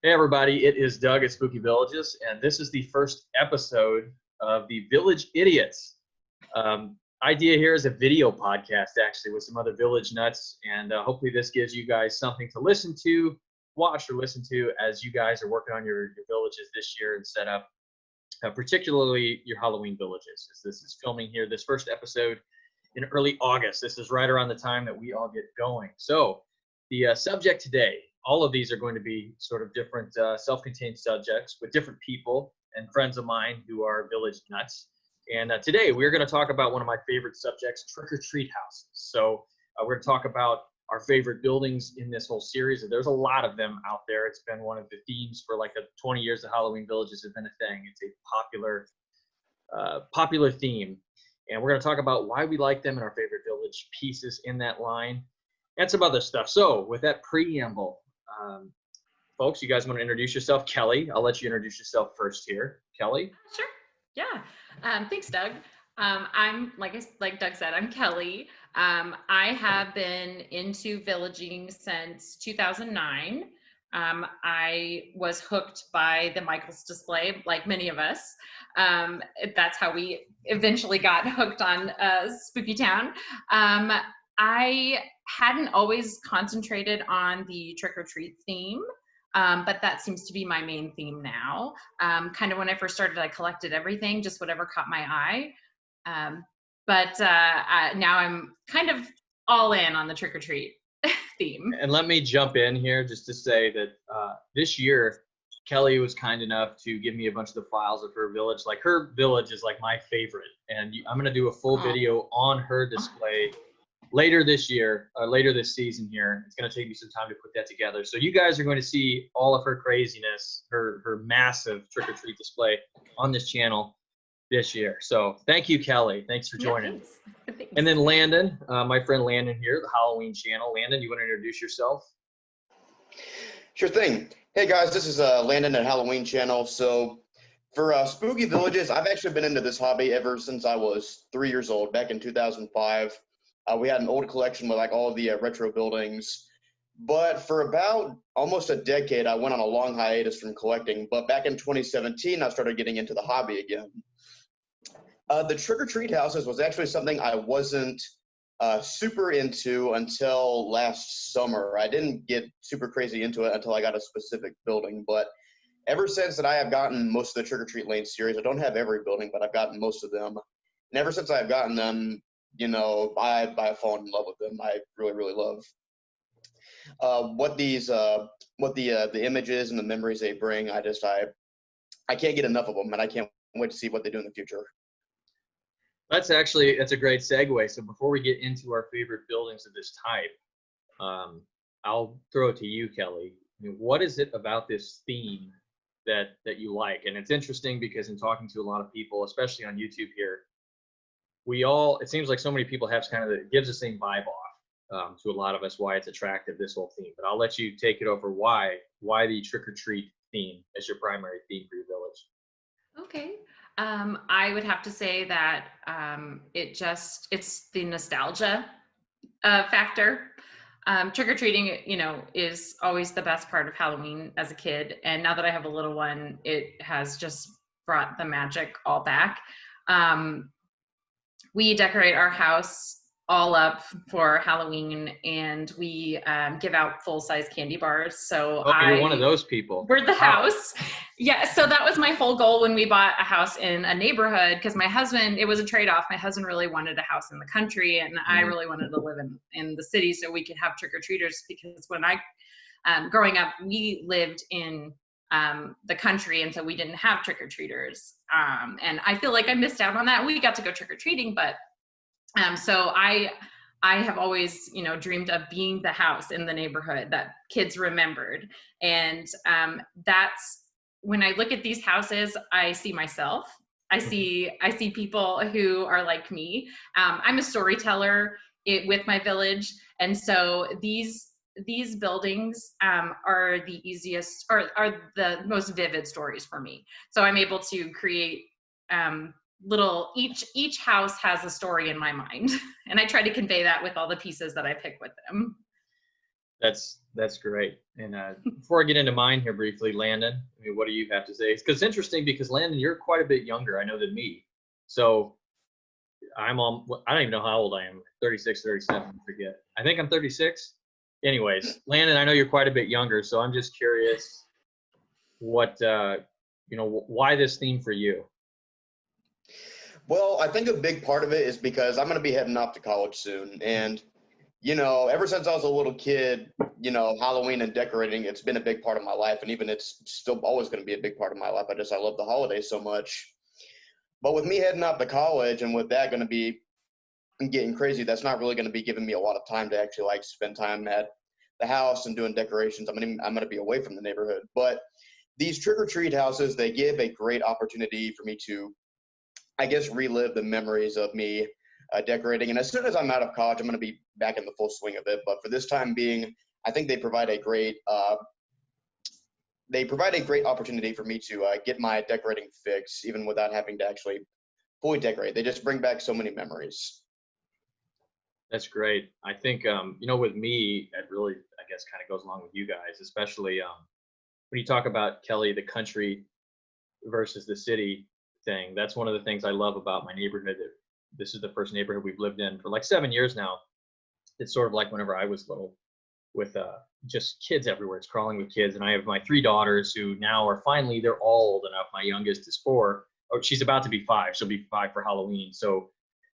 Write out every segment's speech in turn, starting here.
Hey everybody, it is Doug at Spooky Villages, and this is the first episode of the Village Idiots. Idea here is a video podcast, actually, with some other village nuts, and hopefully this gives you guys something to listen to, watch, or listen to as you guys are working on your villages this year and set up, particularly your Halloween villages. As this is filming here, this first episode in early August. This is right around the time that we all get going. So the subject today, all of these are going to be sort of different self-contained subjects with different people and friends of mine who are village nuts. And today we're going to talk about one of my favorite subjects, trick-or-treat houses. So we're going to talk about our favorite buildings in this whole series. There's a lot of them out there. It's been one of the themes for like the 20 years that Halloween villages have been a thing. It's a popular theme. And we're going to talk about why we like them and our favorite village pieces in that line and some other stuff. So with that preamble, folks, you guys want to introduce yourself? Kelly, I'll let you introduce yourself first here. Kelly? Sure. Yeah. Thanks, Doug. I'm like Doug said, I'm Kelly. I have been into villaging since 2009. I was hooked by the Michael's display, like many of us. That's how we eventually got hooked on Spooky Town. I hadn't always concentrated on the trick-or-treat theme. But that seems to be my main theme now. Kind of when I first started, I collected everything, just whatever caught my eye. But now I'm kind of all in on the trick-or-treat theme. And let me jump in here just to say that this year, Kelly was kind enough to give me a bunch of the files of her village. Like her village is like my favorite. And I'm going to do a full video on her display later this year, later this season here. It's going to take me some time to put that together. So you guys are going to see all of her craziness, her massive trick-or-treat display on this channel this year. So thank you, Kelly. Thanks for joining. Yeah, thanks. And then Landon, my friend Landon here, the Halloween channel. Landon, you want to introduce yourself? Sure thing. Hey guys, this is Landon at Halloween channel. So for Spooky Villages, I've actually been into this hobby ever since I was 3 years old, back in 2005. We had an old collection with like all of the retro buildings, but for about almost a decade, I went on a long hiatus from collecting. But back in 2017, I started getting into the hobby again. The trick-or-treat houses was actually something I wasn't super into until last summer. I didn't get super crazy into it until I got a specific building. But ever since that, I have gotten most of the Trick-or-Treat Lane series. I don't have every building, but I've gotten most of them. And ever since I've gotten them, you know, I've fallen in love with them. I really, really love what the images and the memories they bring. I can't get enough of them, and I can't wait to see what they do in the future. That's a great segue. So before we get into our favorite buildings of this type, I'll throw it to you, Kelly. I mean, what is it about this theme that you like? And it's interesting because in talking to a lot of people, especially on YouTube here, it seems like so many people have kind of it gives the same vibe off to a lot of us why it's attractive, this whole theme. But I'll let you take it over why the trick-or-treat theme as your primary theme for your village. Okay. I would have to say that it's the nostalgia factor. Trick-or-treating, you know, is always the best part of Halloween as a kid. And now that I have a little one, it has just brought the magic all back. We decorate our house all up for Halloween, and we give out full-size candy bars. So you're one of those people. We're the house. Yeah, so that was my whole goal when we bought a house in a neighborhood, because my husband, it was a trade-off. My husband really wanted a house in the country, and I really wanted to live in the city so we could have trick-or-treaters, because when growing up, we lived in the country, and so we didn't have trick-or-treaters. And I feel like I missed out on that. We got to go trick-or-treating, but so I have always, you know, dreamed of being the house in the neighborhood that kids remembered. And that's when I look at these houses, I see myself. I see people who are like me. I'm a storyteller with my village, and so these buildings are the easiest, or are the most vivid stories for me. So I'm able to create each house has a story in my mind, and I try to convey that with all the pieces that I pick with them. That's great. And before I get into mine here briefly, Landon, I mean, what do you have to say? Because it's interesting because Landon, you're quite a bit younger, I know, than me. So I don't even know how old I am. 36, 37, I forget. I think I'm 36. Anyways, Landon, I know you're quite a bit younger, so I'm just curious what why this theme for you? Well, I think a big part of it is because I'm going to be heading off to college soon. And, ever since I was a little kid, Halloween and decorating, it's been a big part of my life. And even it's still always going to be a big part of my life. I love the holidays so much. But with me heading off to college and with that going to be getting crazy, that's not really going to be giving me a lot of time to actually like spend time at the house and doing decorations. I'm going to be away from the neighborhood. But these trick-or-treat houses, they give a great opportunity for me to, I guess, relive the memories of me decorating. And as soon as I'm out of college, I'm going to be back in the full swing of it. But for this time being, I think they provide a great opportunity for me to get my decorating fix, even without having to actually fully decorate. They just bring back so many memories. That's great. I think, with me, it really, I guess, kind of goes along with you guys, especially when you talk about, Kelly, the country versus the city thing. That's one of the things I love about my neighborhood. This is the first neighborhood we've lived in for like 7 years now. It's sort of like whenever I was little, with just kids everywhere. It's crawling with kids. And I have my 3 daughters who now are finally, they're all old enough. My youngest is 4. Oh, she's about to be 5. She'll be 5 for Halloween. So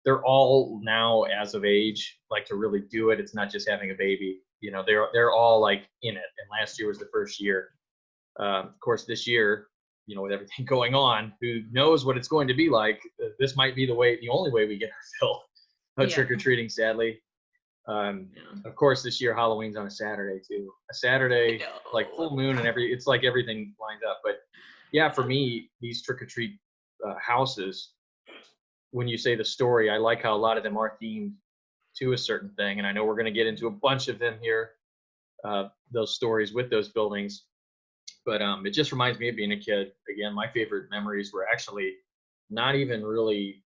they're all now as of age, like to really do it. It's not just having a baby. They're all like in it. And last year was the first year. Of course, this year, with everything going on, who knows what it's going to be like. This might be the only way we get our fill of trick-or-treating, sadly. Of course, this year Halloween's on a Saturday too. A Saturday, like full moon, and it's like everything lines up. But yeah, for me, these trick-or-treat houses, when you say the story, I like how a lot of them are themed to a certain thing. And I know we're going to get into a bunch of them here, those stories with those buildings. But it just reminds me of being a kid. Again, my favorite memories were actually not even really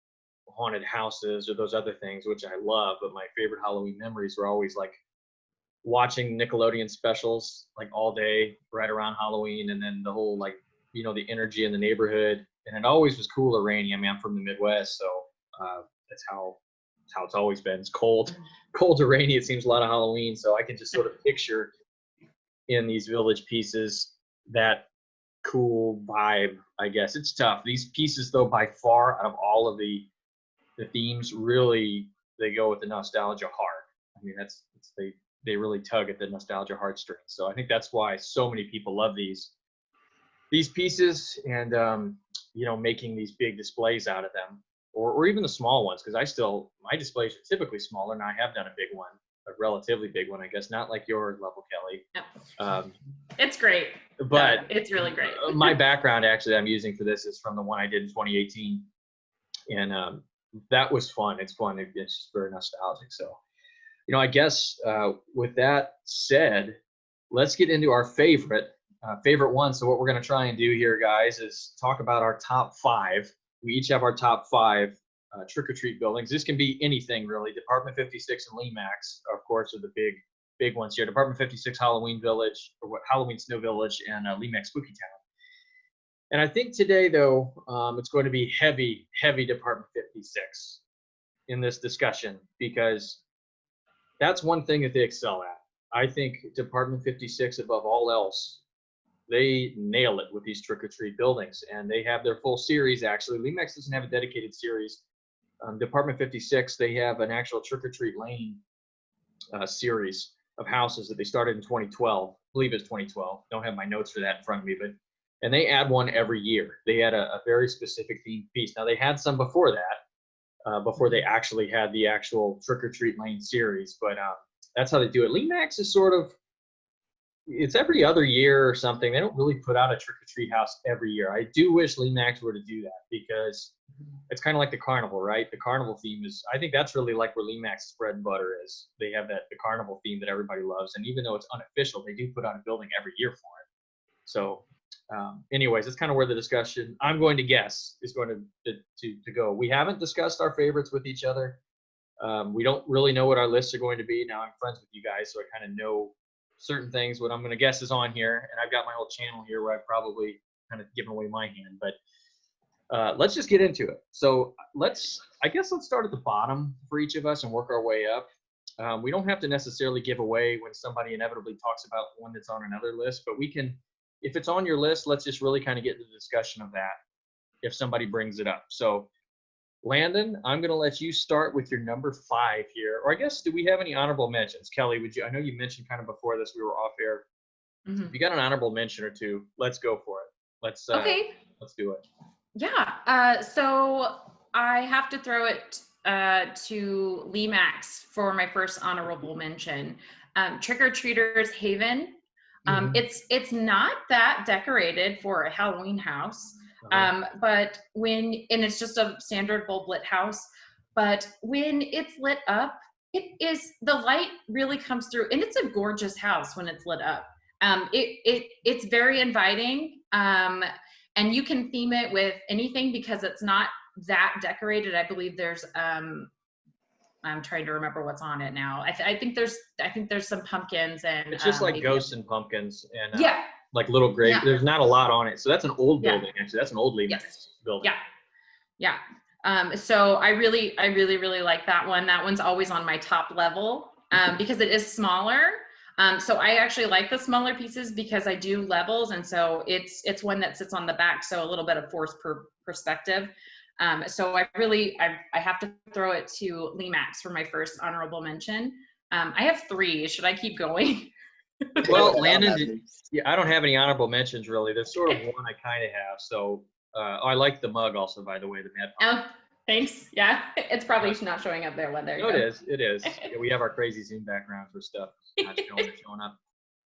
haunted houses or those other things, which I love. But my favorite Halloween memories were always like watching Nickelodeon specials like all day right around Halloween, and then the whole the energy in the neighborhood. And it always was cool or rainy. I mean, I'm from the Midwest, so that's how it's always been. It's cold or rainy. It seems a lot of Halloween, so I can just sort of picture in these village pieces that cool vibe, I guess. It's tough. These pieces, though, by far, out of all of the themes, really, they go with the nostalgia hard. I mean, they really tug at the nostalgia heartstrings. So I think that's why so many people love these pieces, and making these big displays out of them, or even the small ones, because my displays are typically smaller, and I have done a big one, a relatively big one, I guess, not like your level, Kelly. Yep. It's great, but it's really great. My background actually I'm using for this is from the one I did in 2018, and that was fun. It's fun. It's just very nostalgic. So, I guess with that said, let's get into our favorite one. So what we're going to try and do here, guys, is talk about our top 5. We each have our top 5 trick-or-treat buildings. This can be anything, really. Department 56 and Lemax, of course, are the big ones here. Department 56 Halloween Village, or Halloween Snow Village, and Lemax Spooky Town. And I think today, though, it's going to be heavy Department 56 in this discussion, because that's one thing that they excel at. I think Department 56, above all else, they nail it with these trick-or-treat buildings, and they have their full series. Actually, Lemax doesn't have a dedicated series. Department 56, they have an actual trick-or-treat lane series of houses that they started in 2012. I believe it's 2012. Don't have my notes for that in front of me, and they add one every year. They had a very specific themed piece. Now, they had some before that, before they actually had the actual trick-or-treat lane series, but that's how they do it. Lemax is sort of, it's every other year or something. They don't really put out a trick-or-treat house every year. I do wish Lemax were to do that, because it's kind of like the carnival, right? The carnival theme is, I think that's really like where Lemax's bread and butter is. They have the carnival theme that everybody loves. And even though it's unofficial, they do put out a building every year for it. So anyways, that's kind of where the discussion, I'm going to guess, is going to go. We haven't discussed our favorites with each other. We don't really know what our lists are going to be. Now I'm friends with you guys, so I kind of know certain things, what I'm going to guess is on here, and I've got my whole channel here where I've probably kind of given away my hand, but let's just get into it. So I guess let's start at the bottom for each of us and work our way up. We don't have to necessarily give away when somebody inevitably talks about one that's on another list, but we can, if it's on your list, let's just really kind of get into the discussion of that if somebody brings it up. So Landon, I'm going to let you start with your number 5 here. Or I guess, do we have any honorable mentions? Kelly, I know you mentioned kind of before this, we were off air. If you got an honorable mention or two, let's go for it. Let's do it. Yeah. So I have to throw it to Lemax for my first honorable mention. Trick or Treaters Haven. It's not that decorated for a Halloween house. But and it's just a standard bulb lit house, but when it's lit up, the light really comes through, and it's a gorgeous house when it's lit up. It's very inviting, and you can theme it with anything because it's not that decorated. I believe there's I'm trying to remember what's on it now. I think there's some pumpkins, and it's just like ghosts and pumpkins and yeah. Like little grave. Yeah. There's not a lot on it. So that's an old building, actually. That's an old Lemax building. Yeah. So I really like that one. That one's always on my top level because it is smaller. So I actually like the smaller pieces because I do levels. And so it's one that sits on the back. So a little bit of forced perspective. So I have to throw it to Lemax for my first honorable mention. I have 3. Should I keep going? Well, Landon, I don't have any honorable mentions really. There's sort of one I kind of have. So I like the mug also, by the way, the Mad Pump. Oh, thanks. Yeah, it's probably not showing up there. No, it is. It is. Yeah, we have our crazy Zoom background for stuff not showing up.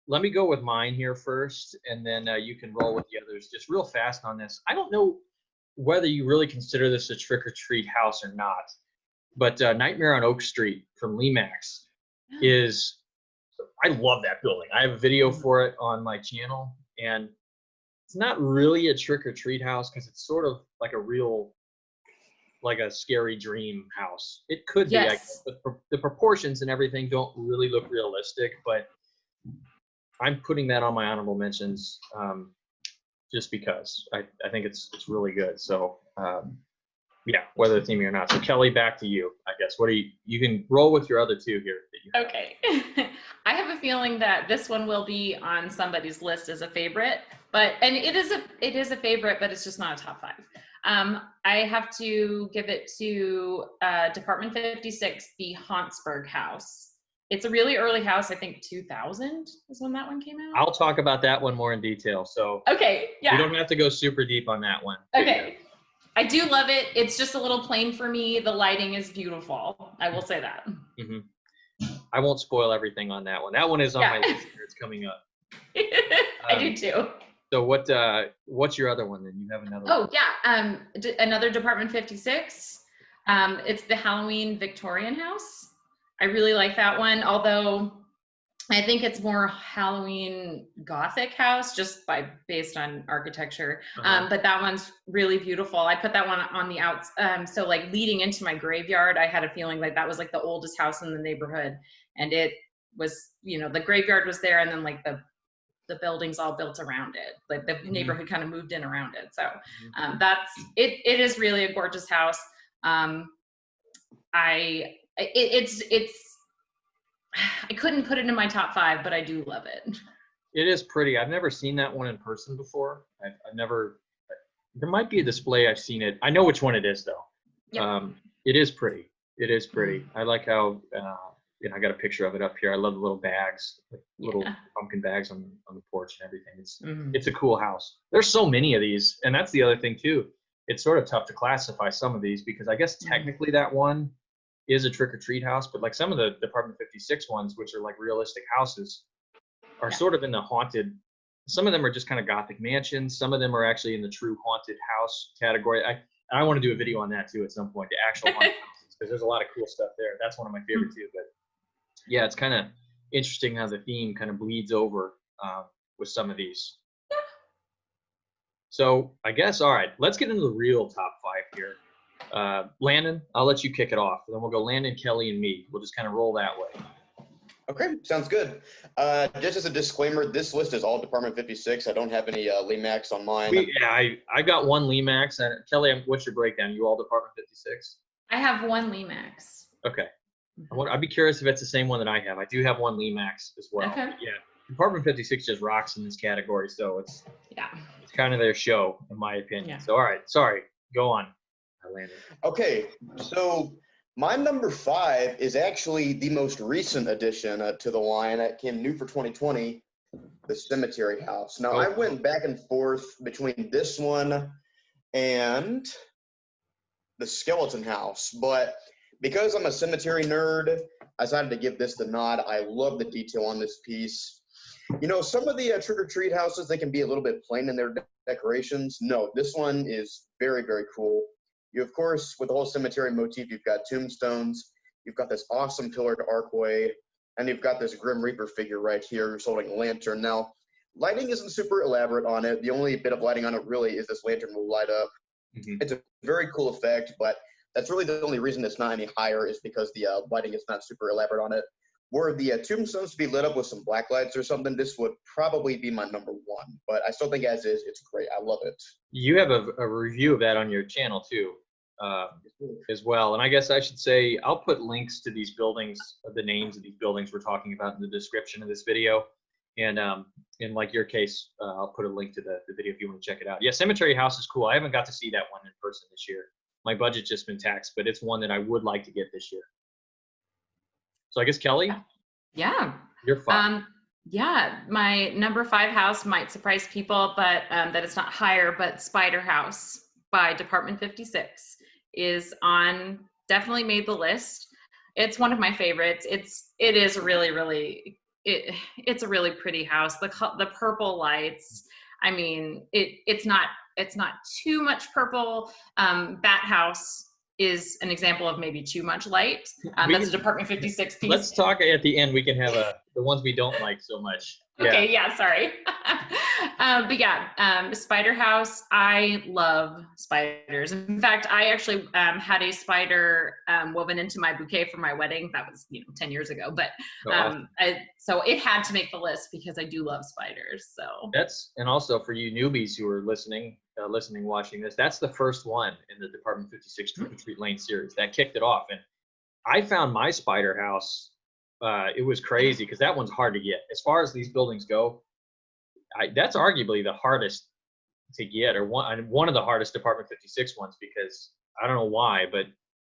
Let me go with mine here first, and then you can roll with the others. Just real fast on this. I don't know whether you really consider this a trick-or-treat house or not, but Nightmare on Oak Street from Lemax is... I love that building. I have a video for it on my channel, and it's not really a trick-or-treat house because it's sort of like a scary dream house. It could be, I guess, but the proportions and everything don't really look realistic, but I'm putting that on my honorable mentions just because I think it's really good. So yeah, whether it's theming or not. So Kelly, back to you, I guess. You can roll with your other 2 here. Okay. I have a feeling that this one will be on somebody's list as a favorite, and it is a favorite, but it's just not a top 5. I have to give it to Department 56, the Hauntsburg house. It's a really early house. I think 2000 is when that one came out. I'll talk about that one more in detail. So okay, yeah. We don't have to go super deep on that one. Okay. I do love it. It's just a little plain for me. The lighting is beautiful. I will say that. I won't spoil everything on that one. That one is on my list here. It's coming up. I do too. So what's your other one then? You have another one? Oh, yeah. Another Department 56. It's the Halloween Victorian house. I really like that one, although I think it's more Halloween Gothic house just based on architecture. But that one's really beautiful. I put that one on the outs. So like leading into my graveyard, I had a feeling like that was like the oldest house in the neighborhood. And it was, the graveyard was there, and then like the buildings all built around it. Like the neighborhood kind of moved in around it. So it is really a gorgeous house. I couldn't put it in my top 5, but I do love it. It is pretty. I've never seen that one in person before. There might be a display I've seen it. I know which one it is though. Yep. It is pretty. It is pretty. I like how, I got a picture of it up here. I love the little bags, like little pumpkin bags on the porch and everything. It's a cool house. There's so many of these. And that's the other thing too. It's sort of tough to classify some of these because I guess technically that one is a trick-or-treat house, but like some of the Department 56 ones, which are like realistic houses, are sort of in the haunted. Some of them are just kind of Gothic mansions. Some of them are actually in the true haunted house category. I want to do a video on that too at some point, the actual haunted houses, because there's a lot of cool stuff there. That's one of my favorite too. But yeah, it's kind of interesting how the theme kind of bleeds over with some of these. So I guess, all right, let's get into the real top 5 here. Landon, I'll let you kick it off. Then we'll go Landon, Kelly, and me. We'll just kind of roll that way. Okay, sounds good. Just as a disclaimer, this list is all Department 56. I don't have any Lemax on mine. I got one Lemax. And Kelly, what's your breakdown? You all Department 56? I have one Lemax. Okay. I'd be curious if it's the same one that I have. I do have one Lemax as well. Okay. Yeah. Department 56 just rocks in this category, so it's kind of their show, in my opinion. Yeah. So, all right. Sorry. Go on, Landon. Okay, so my number 5 is actually the most recent addition to the line that came new for 2020, the Cemetery House. Now, I went back and forth between this one and the Skeleton House, but because I'm a cemetery nerd, I decided to give this the nod. I love the detail on this piece. You know, some of the trick-or-treat houses, they can be a little bit plain in their decorations. No, this one is very, very cool. You, of course, with the whole cemetery motif, you've got tombstones, you've got this awesome pillared archway, and you've got this Grim Reaper figure right here who's holding a lantern. Now, lighting isn't super elaborate on it. The only bit of lighting on it really is this lantern will light up. Mm-hmm. It's a very cool effect, but that's really the only reason it's not any higher is because the lighting is not super elaborate on it. Were the tombstones to be lit up with some black lights or something, this would probably be my number 1. But I still think as is, it's great. I love it. You have a review of that on your channel too, as well. And I guess I should say I'll put links to these buildings, the names of these buildings we're talking about in the description of this video. And in like your case, I'll put a link to the video if you want to check it out. Yeah, Cemetery House is cool. I haven't got to see that one in person this year. My budget's just been taxed, but it's one that I would like to get this year. So I guess Kelly? Yeah. You're fine. Yeah, my number 5 house might surprise people, but that it's not higher, but Spider House by Department 56 is on, definitely made the list. It's one of my favorites. It is really, it's a really pretty house. The purple lights, I mean, it's not too much purple. Bat House is an example of maybe too much light. That's a Department 56 piece. Let's talk at the end. We can have the ones we don't like so much. Okay, yeah, sorry. But yeah, Spider House, I love spiders. In fact, I actually had a spider woven into my bouquet for my wedding. That was 10 years ago. But so it had to make the list because I do love spiders. So and also for you newbies who are listening, watching this, that's the first one in the Department 56 Trick or Treat Lane series that kicked it off. And I found my Spider House. It was crazy because that one's hard to get. As far as these buildings go, that's arguably the hardest to get, or one of the hardest Department 56 ones, because I don't know why, but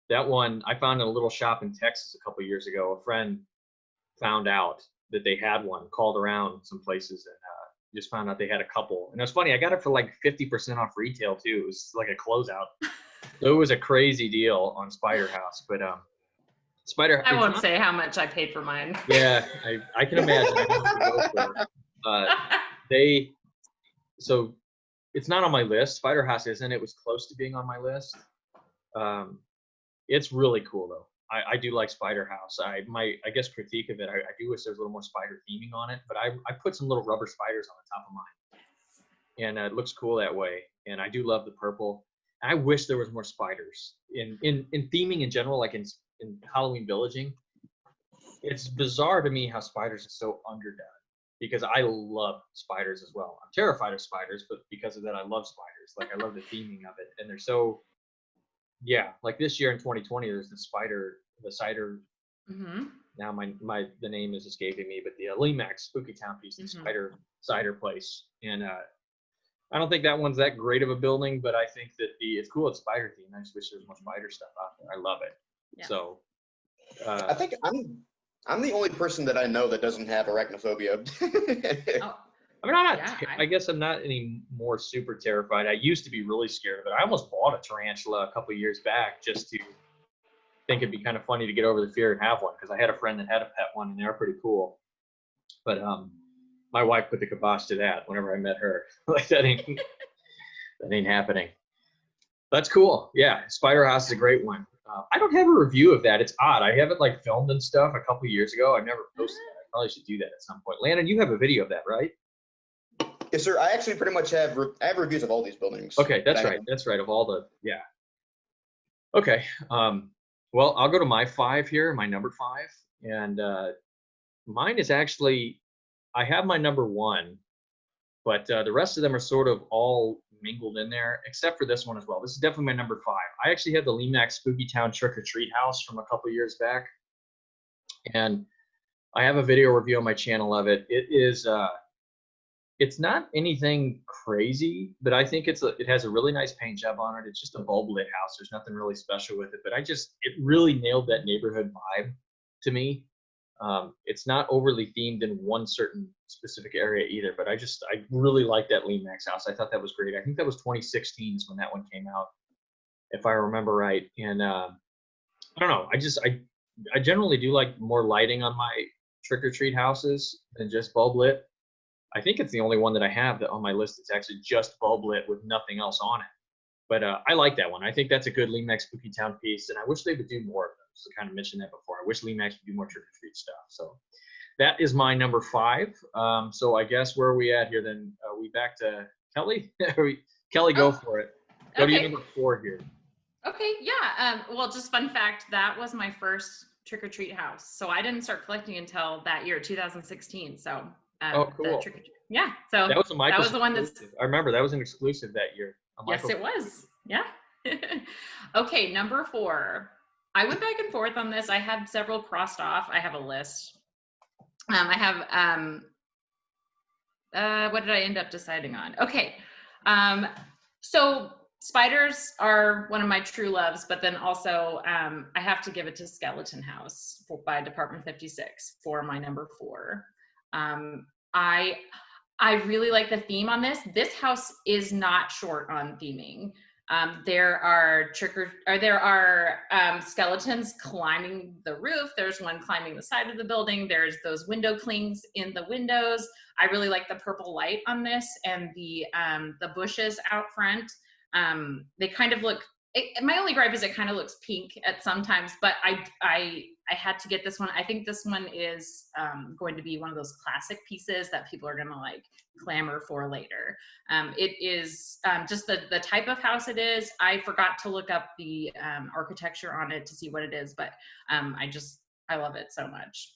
that one I found in a little shop in Texas a couple of years ago. A friend found out that they had one, called around some places, and just found out they had a couple. And it was funny, I got it for like 50% off retail too. It was like a closeout. So it was a crazy deal on Spider House, but I won't say how much I paid for mine. Yeah, I can imagine. So it's not on my list. Spider House isn't. It was close to being on my list. It's really cool though. I do like Spider House. I guess critique of it, I do wish there was a little more spider theming on it, but I put some little rubber spiders on the top of mine, and it looks cool that way. And I do love the purple. I wish there was more spiders in theming in general, like in Halloween villaging. It's bizarre to me how spiders are so underdone, because I love spiders as well. I'm terrified of spiders, but because of that, I love spiders. Like, I love the theming of it, and they're so, yeah. Like this year in 2020, there's the cider. Mm-hmm. Now the name is escaping me, but the Lemax Spooky Town piece, the cider place, and I don't think that one's that great of a building, but I think that it's cool. It's spider themed. I just wish there was more spider stuff out there. I love it. Yeah. So I think I'm the only person that I know that doesn't have arachnophobia. I mean, I guess I'm not any more super terrified. I used to be really scared of it. I almost bought a tarantula a couple of years back just to think it'd be kind of funny to get over the fear and have one, because I had a friend that had a pet one and they were pretty cool. But my wife put the kibosh to that whenever I met her. Like, that ain't happening. That's cool. Yeah, Spider House is a great one. I don't have a review of that. It's odd. I have it like filmed and stuff a couple of years ago. I've never posted that. I probably should do that at some point. Landon, you have a video of that, right? Yes, sir. I actually pretty much have reviews of all these buildings. Okay, that's right. That's right. Of all the, yeah. Okay. Well, I'll go to my 5 here, my number 5. And Mine is actually, I have my number one, but the rest of them are sort of all mingled in there, except for this one as well. This is definitely my number 5. I actually had the Lemax Spooky Town Trick or Treat House from a couple years back, and I have a video review on my channel of it. It is, it's not anything crazy, but I think it has a really nice paint job on it. It's just a bulb lit house. There's nothing really special with it, but it really nailed that neighborhood vibe to me. It's not overly themed in one certain specific area either, but I really like that Lemax house. I thought that was great. I think that was 2016 is when that one came out, if I remember right. And I don't know. I generally do like more lighting on my trick or treat houses than just bulb lit. I think it's the only one that I have that on my list that's actually just bulb lit with nothing else on it. But I like that one. I think that's a good Lemax Spooky Town piece, and I wish they would do more of them. So I kind of mentioned that before. I wish Lemax would do more trick or treat stuff. So that is my number 5. So I guess where are we at here then? Are we back to Kelly? Kelly, go for it. Go to your number 4 here. Okay, yeah. Well, just fun fact, that was my first trick or treat house. So I didn't start collecting until that year, 2016. So oh, cool. Yeah. So that was the one that's. I remember that was an exclusive that year. Yes, it was. Yeah. Okay, number 4. I went back and forth on this. I had several crossed off. I have a list. I have what did I end up deciding on? Okay. So spiders are one of my true loves, but then also I have to give it to Skeleton House by Department 56 for my number 4. I really like the theme on this. This house is not short on theming. There are skeletons climbing the roof. There's one climbing the side of the building. There's those window clings in the windows. I really like the purple light on this, and the bushes out front. They kind of look. My only gripe is it kind of looks pink at sometimes, but I had to get this one. I think this one is going to be one of those classic pieces that people are going to like clamor for later. It is just the type of house it is. I forgot to look up the architecture on it to see what it is, but I love it so much.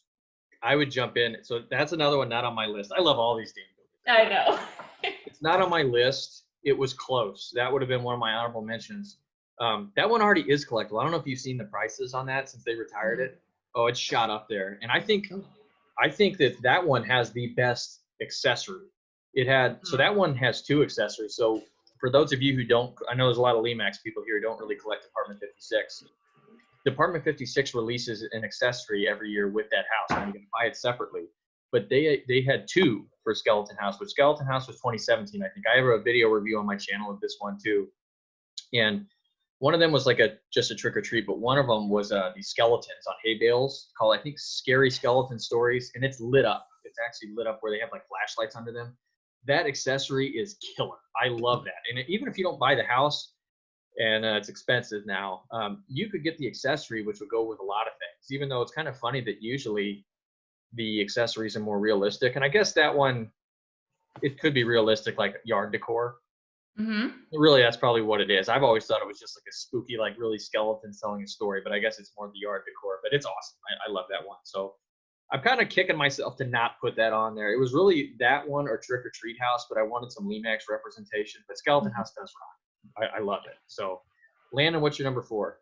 I would jump in. So that's another one not on my list. I love all these damn I buildings. know. It's not on my list. It was close. That would have been one of my honorable mentions. That one already is collectible. I don't know if you've seen the prices on that since they retired it. Oh, it's shot up there. And I think that one has the best accessory. So that one has 2 accessories. So for those of you who don't, I know there's a lot of Lemax people here who don't really collect Department 56. Department 56 releases an accessory every year with that house, and you can buy it separately. But they had 2 for Skeleton House, which Skeleton House was 2017. I think I have a video review on my channel of this one too. And one of them was like just a trick or treat, but one of them was these skeletons on hay bales called, I think, Scary Skeleton Stories, and it's lit up. It's actually lit up where they have like flashlights under them. That accessory is killer. I love that. And even if you don't buy the house, and it's expensive now, you could get the accessory, which would go with a lot of things, even though it's kind of funny that usually the accessories are more realistic. And I guess that one, it could be realistic, like yard decor. Mm-hmm. Really, that's probably what it is. I've always thought it was just like a spooky, like really skeleton telling a story, but I guess it's more the yard decor. But it's awesome. I love that one. So I'm kind of kicking myself to not put that on there. It was really that one or Trick or Treat House, but I wanted some Lemax representation. But Skeleton House does rock. I love it. So, Landon, what's your number 4?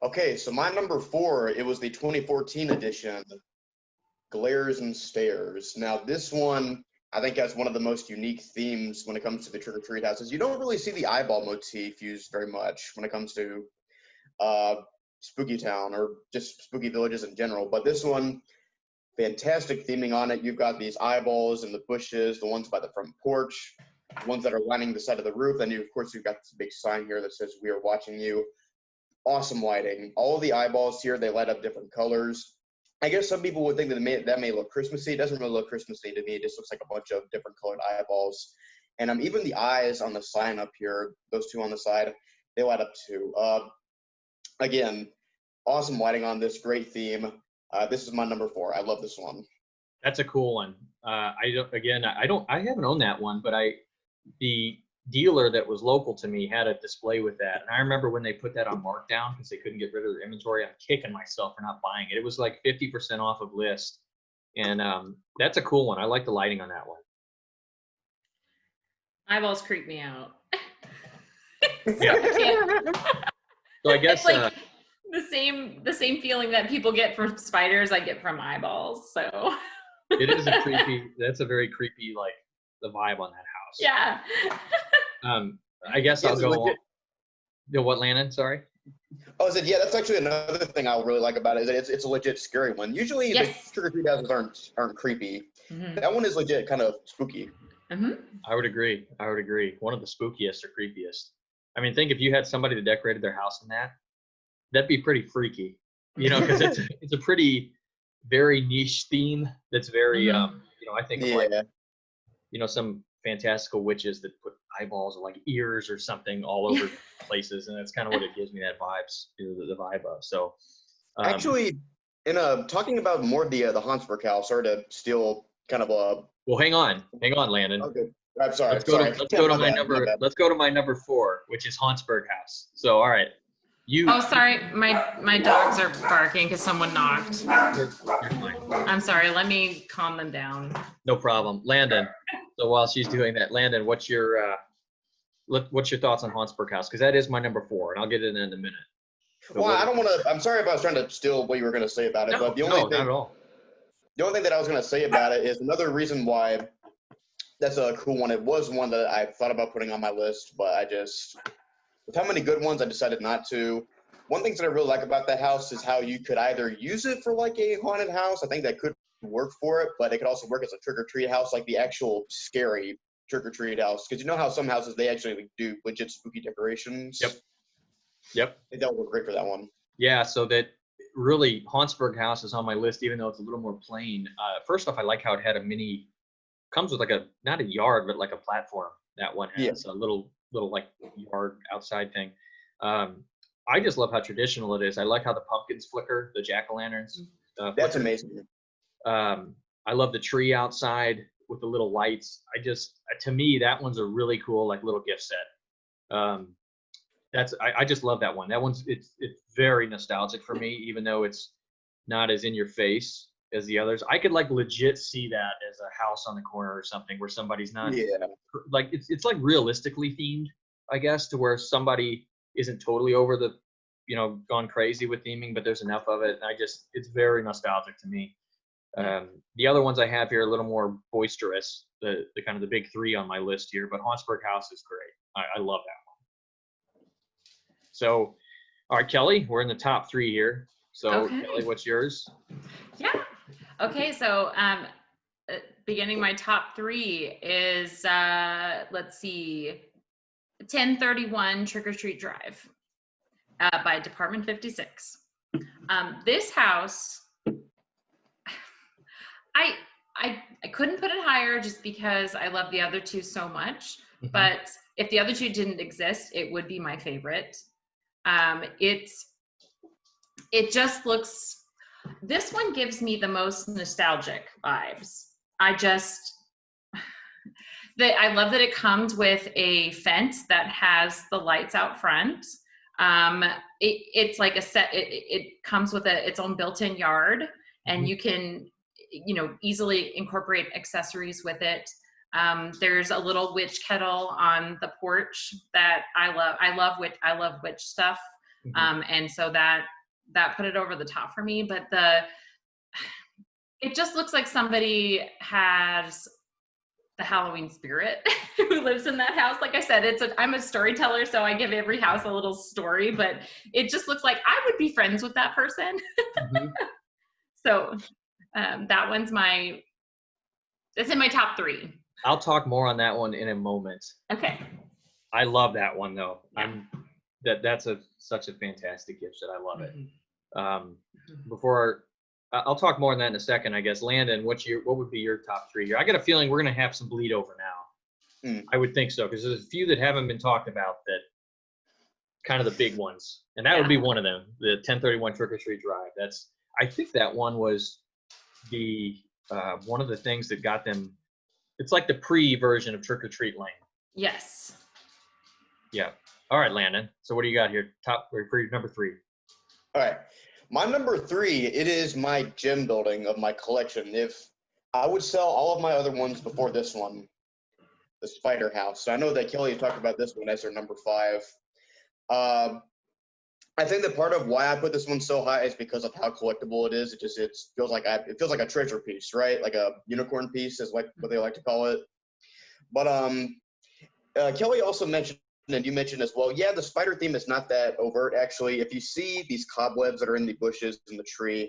Okay, so my number 4, it was the 2014 edition, Glares and Stares. Now, this one, I think has one of the most unique themes when it comes to the Trick or Treat houses. You don't really see the eyeball motif used very much when it comes to Spooky Town or just spooky villages in general. But this one, fantastic theming on it. You've got these eyeballs in the bushes, the ones by the front porch, the ones that are lining the side of the roof. And of course, you've got this big sign here that says, "We are watching you." Awesome lighting. All of the eyeballs here, they light up different colors. I guess some people would think that may look Christmassy. It doesn't really look Christmassy to me. It just looks like a bunch of different colored eyeballs. And even the eyes on the sign up here, those 2 on the side, they light up too. Again, awesome lighting on this, great theme. This is my number 4. I love this one. That's a cool one. I haven't owned that one, but the dealer that was local to me had a display with that. And I remember when they put that on markdown because they couldn't get rid of their inventory, I'm kicking myself for not buying it. It was like 50% off of list. And that's a cool one. I like the lighting on that one. Eyeballs creep me out. Yeah. So I guess it's like the same feeling that people get from spiders, I get from eyeballs. So it is that's a very creepy, like the vibe on that house. Yeah. I guess I'll go on. What, Landon? Sorry. Oh, I said, yeah, that's actually another thing I really like about it, is that it's a legit scary one. Usually the trick-or-treat houses aren't creepy. Mm-hmm. That one is legit kind of spooky. Mm-hmm. I would agree. One of the spookiest or creepiest. I mean, think if you had somebody that decorated their house in that'd be pretty freaky, because it's a pretty very niche theme that's very, I think of like, some fantastical witches that put eyeballs or like ears or something all over places, and that's kind of what it gives me that the vibe of. So actually, in talking about more of the Hansberg house, sorry to steal kind of a. Well, hang on, Landon. Okay, I'm sorry. Let's go to my number 4, which is Hansberg house. So all right, Oh, sorry, my dogs are barking because someone knocked. You're fine. I'm sorry. Let me calm them down. No problem, Landon. So while she's doing that, Landon, what's your thoughts on Hansberg house? Because that is my number 4, and I'll get it in a minute. But well, I don't want to. I'm sorry if I was trying to steal what you were going to say about it, but not at all. The only thing that I was going to say about it is another reason why that's a cool one. It was one that I thought about putting on my list, but with how many good ones, I decided not to. One thing that I really like about that house is how you could either use it for like a haunted house. I think that could work for it, but it could also work as a trick-or-treat house, like the actual scary trick-or-treat house. Because you know how some houses, they actually do legit spooky decorations? Yep. I think that would work great for that one. Yeah, so that really, Hansberg house is on my list, even though it's a little more plain. First off, I like how it had comes with like not a yard, but like a platform. That one has a little like yard outside thing. I just love how traditional it is. I like how the pumpkins flicker, the jack-o'-lanterns. That's amazing. I love the tree outside with the little lights. To me, that one's a really cool, like, little gift set. I just love that one. That it's very nostalgic for me, even though it's not as in your face as the others. I could like legit see that as a house on the corner or something where somebody's not like, it's like realistically themed, I guess, to where somebody isn't totally over the, gone crazy with theming, but there's enough of it. And it's very nostalgic to me. The other ones I have here are a little more boisterous, the kind of the big 3 on my list here, but Hansberg house is great. I love that one. So, all right, Kelly, we're in the top 3 here. So, Kelly, what's yours? Yeah. Okay. So, beginning my top 3 is, let's see, 1031 Trick or Treat Drive by Department 56. This house, I couldn't put it higher just because I love the other 2 so much. Mm-hmm. But if the other 2 didn't exist, it would be my favorite. It just looks, this one gives me the most nostalgic vibes. I love that it comes with a fence that has the lights out front. It's like a set, it comes with its own built-in yard, and mm-hmm. you can, easily incorporate accessories with it. There's a little witch kettle on the porch that I love. I love witch stuff. Mm-hmm. And so that put it over the top for me, but it just looks like somebody has the Halloween spirit who lives in that house. Like I said, I'm a storyteller, so I give every house a little story, but it just looks like I would be friends with that person. Mm-hmm. So that one's it's in my top 3. I'll talk more on that one in a moment. Okay. I love that one though. Yeah. That's such a fantastic gift that I love it. Mm-hmm. I'll talk more on that in a second, I guess. Landon, what would be your top 3 here? I got a feeling we're going to have some bleed over now. I would think so, because there's a few that haven't been talked about, that kind of the big ones, and that would be one of them. The 1031 Trick or Treat Drive. I think that one was the one of the things that got them. It's like the pre-version of Trick or Treat Lane. Yes. Yeah. All right, Landon. So what do you got here? Top or for your number 3? All right. My number 3, it is my gym building of my collection. If I would sell all of my other ones before this one, the Spider House. So I know that Kelly talked about this one as her number 5. I think that part of why I put this one so high is because of how collectible it is. It feels like a treasure piece, right? Like a unicorn piece is like what they like to call it. But Kelly also mentioned, and you mentioned as well, yeah, the spider theme is not that overt. Actually, if you see these cobwebs that are in the bushes in the tree,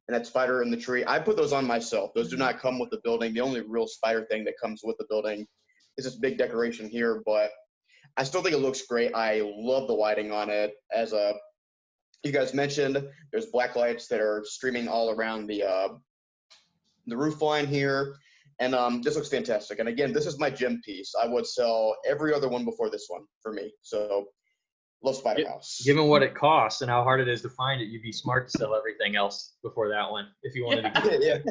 and that spider in the tree, I put those on myself. Those do not come with the building. The only real spider thing that comes with the building is this big decoration here, but I still think it looks great. I love the lighting on it. As you guys mentioned, there's black lights that are streaming all around the roof line here. And this looks fantastic. And again, this is my gym piece. I would sell every other one before this one for me. So love Spider House. Given what it costs and how hard it is to find it, you'd be smart to sell everything else before that one if you wanted to get it.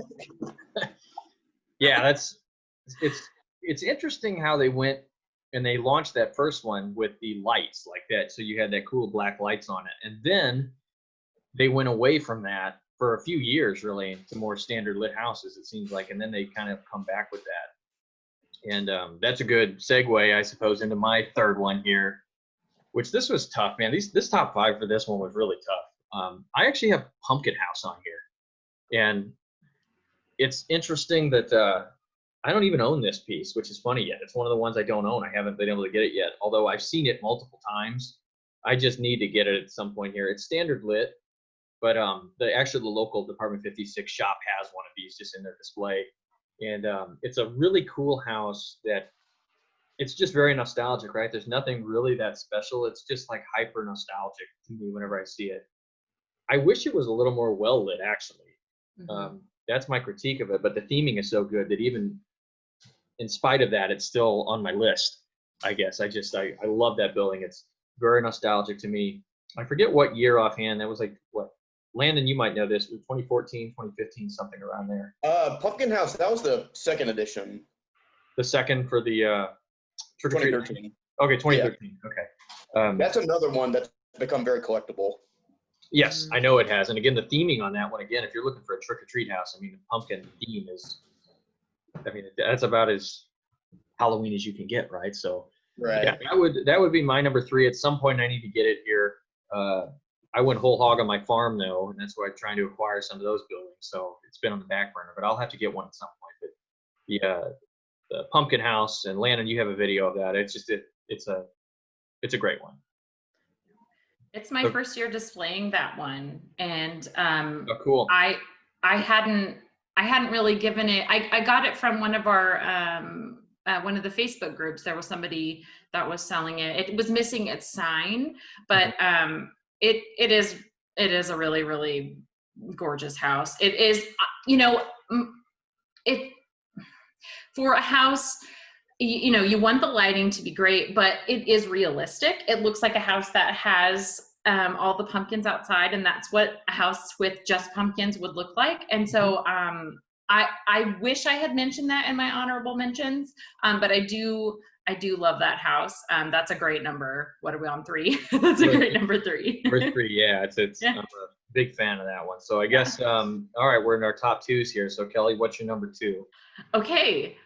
Yeah, it's interesting how they went and they launched that first one with the lights like that. So you had that cool black lights on it. And then they went away from that for a few years, really, to more standard lit houses, it seems like. And then they kind of come back with that. And that's a good segue, I suppose, into my third one here, which this was tough, man. This top 5 for this one was really tough. I actually have Pumpkin House on here. And it's interesting that I don't even own this piece, which is funny yet. It's one of the ones I don't own. I haven't been able to get it yet, although I've seen it multiple times. I just need to get it at some point here. It's standard lit, but the local Department 56 shop has one of these just in their display. And it's a really cool house that it's just very nostalgic, right? There's nothing really that special. It's just like hyper nostalgic to me whenever I see it. I wish it was a little more well lit, actually. Mm-hmm. That's my critique of it, but the theming is so good that even in spite of that, it's still on my list, I guess. I love that building. It's very nostalgic to me. I forget what year offhand. That was like, what? Landon, you might know this. 2014, 2015, something around there. Pumpkin House, that was the second edition. The second for the 2013. Okay, 2013. Yeah. Okay. That's another one that's become very collectible. Yes, I know it has. And again, the theming on that one, again, if you're looking for a trick-or-treat house, I mean, the pumpkin theme is, that's about as Halloween as you can get, right? So, right. Yeah, that would be my number 3. At some point, I need to get it here. I went whole hog on my farm, though, and that's why I'm trying to acquire some of those buildings. So it's been on the back burner, but I'll have to get one at some point. But the Pumpkin House, and Landon, you have a video of that. It's just it's a great one. It's my first year displaying that one, and oh, cool. I hadn't really given it. I got it from one of our one of the Facebook groups. There was somebody that was selling it. It was missing its sign, but it is a really, really gorgeous house. It is, it for a house. You want the lighting to be great, but it is realistic. It looks like a house that has all the pumpkins outside, and that's what a house with just pumpkins would look like. And so I wish I had mentioned that in my honorable mentions, but I do love that house. That's a great number. What are we on, 3? That's a great number 3. Number 3, yeah. Yeah. I'm a big fan of that one. So I guess, all right, we're in our top 2s here. So Kelly, what's your number 2? Okay.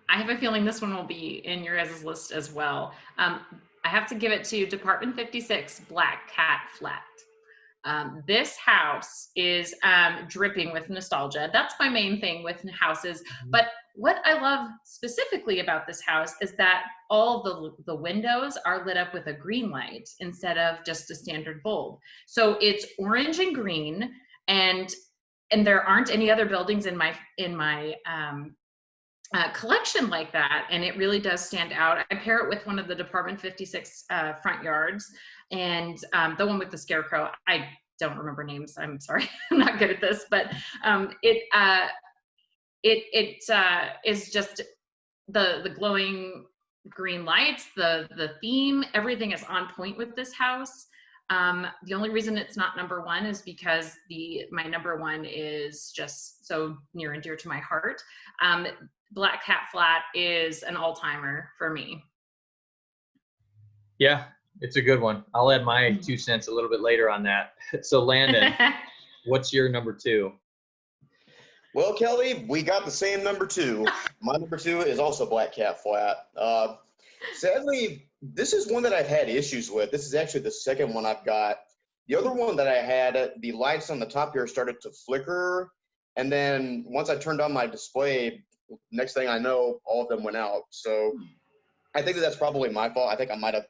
I have a feeling this one will be in your guys' list as well. I have to give it to Department 56 Black Cat Flat. This house is dripping with nostalgia. That's my main thing with houses. But what I love specifically about this house is that all the windows are lit up with a green light instead of just a standard bulb. So it's orange and green, and there aren't any other buildings in my collection like that, and it really does stand out. I pair it with one of the Department 56 front yards, and the one with the scarecrow. I don't remember names. I'm sorry, I'm not good at this, but it is just the glowing green lights, the theme, everything is on point with this house. The only reason it's not number 1 is because my number 1 is just so near and dear to my heart. Black Cat Flat is an all-timer for me. Yeah, it's a good one. I'll add my 2 cents a little bit later on that. So Landon, what's your number 2? Well, Kelly, we got the same number 2. My number 2 is also Black Cat Flat. Sadly, this is one that I've had issues with. This is actually the second one I've got. The other one that I had, the lights on the top here started to flicker. And then once I turned on my display, next thing I know, all of them went out. So I think that's probably my fault. I think I might have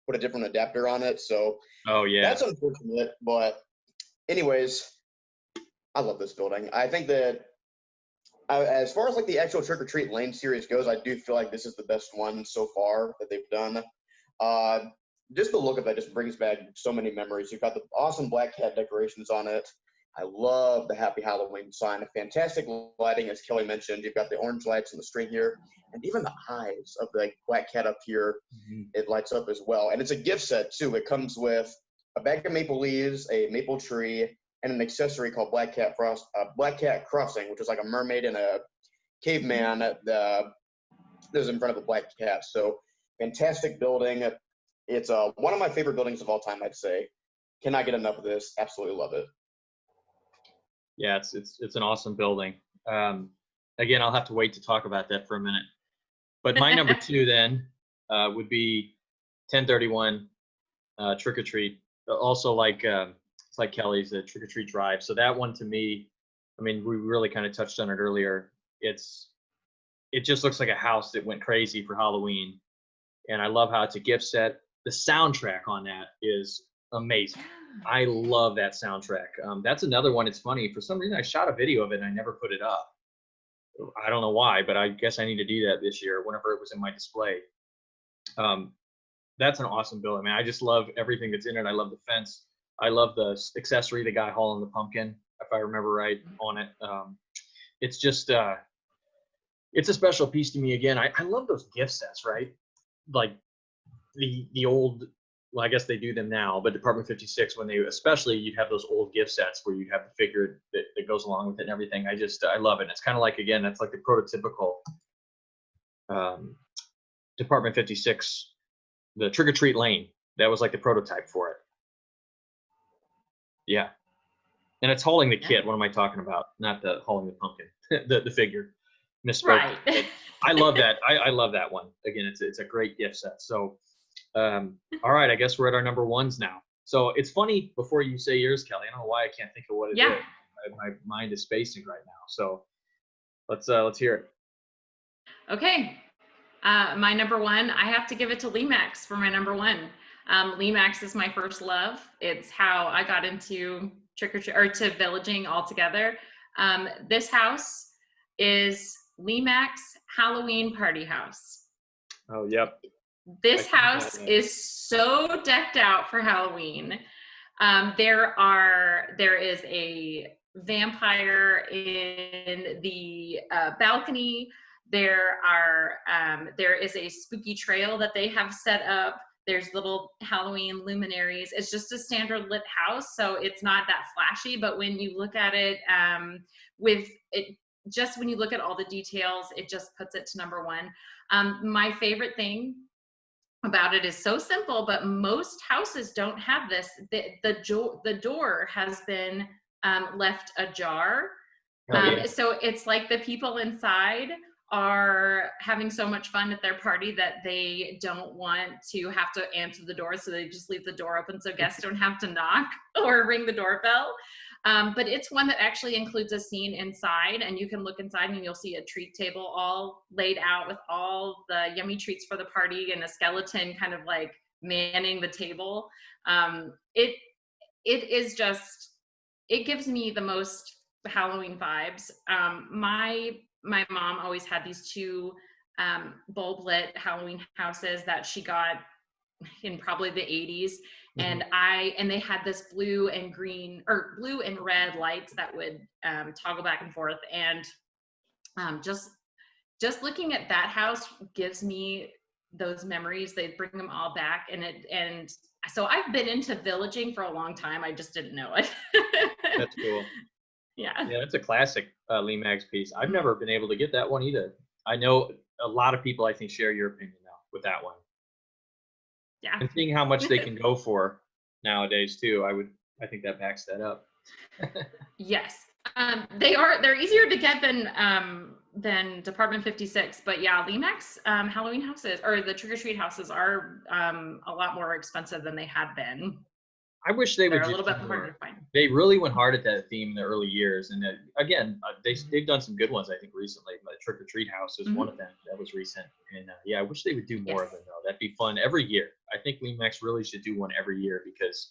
put a different adapter on it. So Oh yeah. that's unfortunate. But anyways, I love this building. I think that as far as like the actual Trick or Treat Lane series goes, I do feel like this is the best one so far that they've done. Just the look of that just brings back so many memories. You've got the awesome black cat decorations on it. I love the Happy Halloween sign. Fantastic lighting, as Kelly mentioned. You've got the orange lights on the string here, and even the eyes of the black cat up here, it lights up as well. And it's a gift set too. It comes with a bag of maple leaves, a maple tree, and an accessory called Black Cat Crossing, which is like a mermaid and a caveman that is in front of a black cat. So fantastic building. It's one of my favorite buildings of all time, I'd say. Cannot get enough of this. Absolutely love it. Yeah, it's an awesome building. Again, I'll have to wait to talk about that for a minute. But my number 2 then would be 1031 Trick or Treat. Also like it's like Kelly's the Trick or Treat Drive. So that one to me, I mean, we really kind of touched on it earlier. It just looks like a house that went crazy for Halloween, and I love how it's a gift set. The soundtrack on that is amazing. I love that soundtrack. That's another one. It's funny. For some reason, I shot a video of it and I never put it up. I don't know why, but I guess I need to do that this year whenever it was in my display. That's an awesome building, man. I just love everything that's in it. I love the fence. I love the accessory, the guy hauling the pumpkin, if I remember right on it. It's just, it's a special piece to me. Again, I love those gift sets, right? Like the old, well, I guess they do them now, but Department 56, when they, especially you'd have those old gift sets where you'd have the figure that goes along with it and everything. I love it. It's kind of like, again, that's like the prototypical Department 56, the Trick or Treat Lane. That was like the prototype for it. Yeah. And it's hauling the kit. What am I talking about? Not the hauling the pumpkin, the figure. Misspoke. Right. I love that. I love that one. Again, it's a great gift set. So, all right, I guess we're at our number 1s now. So it's funny, before you say yours, Kelly, I don't know why I can't think of what it is. My mind is spacing right now. So let's hear it. Okay. My number 1, I have to give it to Lemax for my number 1. Lemax is my first love. It's how I got into to villaging altogether. This house is Lemax Halloween Party House. Oh, yep. This house is so decked out for Halloween. There is a vampire in the balcony. There is a spooky trail that they have set up. There's little Halloween luminaries. It's just a standard lit house, so it's not that flashy. But when you look at it, when you look at all the details, it just puts it to number 1. My favorite thing about it is so simple, but most houses don't have this. The door has been left ajar. So it's like the people inside are having so much fun at their party that they don't want to have to answer the door, so they just leave the door open so guests don't have to knock or ring the doorbell. But it's one that actually includes a scene inside, and you can look inside and you'll see a treat table all laid out with all the yummy treats for the party and a skeleton kind of like manning the table. It is just, it gives me the most Halloween vibes. My mom always had these 2 bulb lit Halloween houses that she got in probably the 80s. And they had this blue and green or blue and red lights that would toggle back and forth. And just looking at that house gives me those memories. They bring them all back. And so I've been into villaging for a long time. I just didn't know it. That's cool. Yeah, that's a classic Lemax piece. I've never been able to get that one either. I know a lot of people, I think, share your opinion now with that one. Yeah. And seeing how much they can go for nowadays too, I think that backs that up. Yes. They're easier to get than Department 56, but yeah, Lemax Halloween houses, or the trick-or-treat houses, are a lot more expensive than they had been. I wish they would They're a do little bit more. harder to find. They really went hard at that theme in the early years, and again, they've done some good ones I think recently. But Trick or Treat House is one of them that was recent, and yeah, I wish they would do more of them though. That'd be fun every year. I think Lemax really should do one every year, because